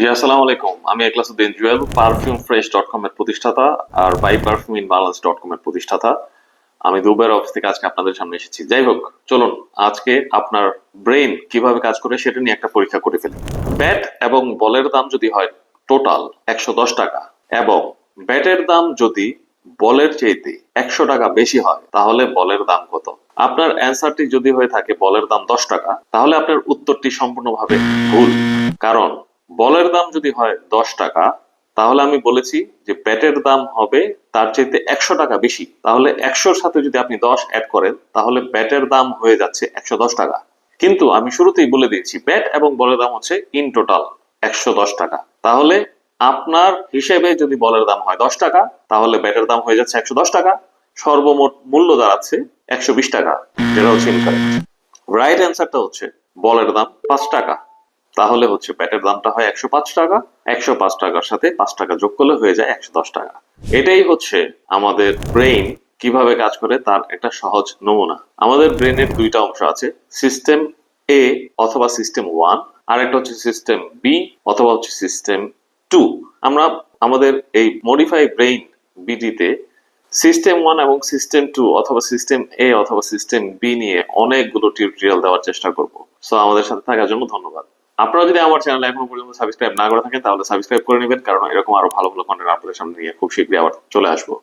জি, আসসালামু আলাইকুম। আমি এখলাসউদ্দিন জুয়েল, parfumefresh.com এর প্রতিষ্ঠাতা আর বাই পারফিউম ইন বাংলাদেশ.com এর প্রতিষ্ঠাতা। আমি দুবাইয়ের অফিস থেকে আজকে আপনাদের সামনে এসেছি। যাই হোক, চলুন আজকে আপনার ব্রেইন কিভাবে কাজ করে সেটা নিয়ে একটা পরীক্ষা করে ফেলি। ব্যাট এবং বলের দাম যদি হয় টোটাল ১১০ টাকা এবং ব্যাটের দাম যদি বলের চাইতে ১০০ টাকা বেশি হয় তাহলে বলের দাম কত? আপনার অ্যান্সারটি যদি হয়ে থাকে বলের দাম ১০ টাকা তাহলে আপনার উত্তরটি সম্পূর্ণভাবে ভুল। কারণ বলের দাম যদি হয় ১০ টাকা তাহলে আমি বলেছি যে ব্যাটের দাম হবে তার চাইতে ১০০ টাকা বেশি। তাহলে ১০০-র সাথে যদি আপনি ১০ এড করেন তাহলে ব্যাটের দাম হয়ে যাচ্ছে ১১০ টাকা। কিন্তু আমি শুরুতেই বলে দিয়েছি ব্যাট এবং বলের দাম হচ্ছে ইন টোটাল ১১০ টাকা। তাহলে আপনার হিসেবে যদি বলের দাম হয় ১০ টাকা তাহলে ব্যাটের দাম হয়ে যাচ্ছে ১১০ টাকা। সর্বমোট মূল্য দাঁড়াচ্ছে ১২০ টাকা, যেটা হচ্ছে ইনকারেক্ট। রাইট অ্যান্সারটা হচ্ছে বলের দাম ৫ টাকা। তাহলে হচ্ছে ব্যাটের দামটা হয় ১০৫ টাকা। ১০৫ টাকার সাথে ৫ টাকা যোগ করলে হয়ে যায় ১১০ টাকা। এটাই হচ্ছে আমাদের ব্রেইন কিভাবে কাজ করে তার একটা সহজ নমুনা। আমাদের ব্রেইনের দুইটা অংশ আছে, সিস্টেম এ অথবা সিস্টেম 1, আর একটা হচ্ছে সিস্টেম বি অথবা হচ্ছে সিস্টেম 2। আমরা আমাদের এই মডিফাই ব্রেইন বিডিতে সিস্টেম 1 এবং সিস্টেম 2 অথবা সিস্টেম এ অথবা সিস্টেম বি নিয়ে অনেকগুলো টিউটোরিয়াল দেওয়ার চেষ্টা করব। সো আমাদের সাথে থাকার জন্য ধন্যবাদ। আপনারা যদি আমার চ্যানেল এখনো পর্যন্ত সাবস্ক্রাইব না করে থাকেন তাহলে সাবস্ক্রাইব করে নেবেন, কারণ এরকম আরো ভালো ভালো কন্টেন্ট আপনাদের সামনে নিয়ে খুব শীঘ্রই আবার চলে আসবো।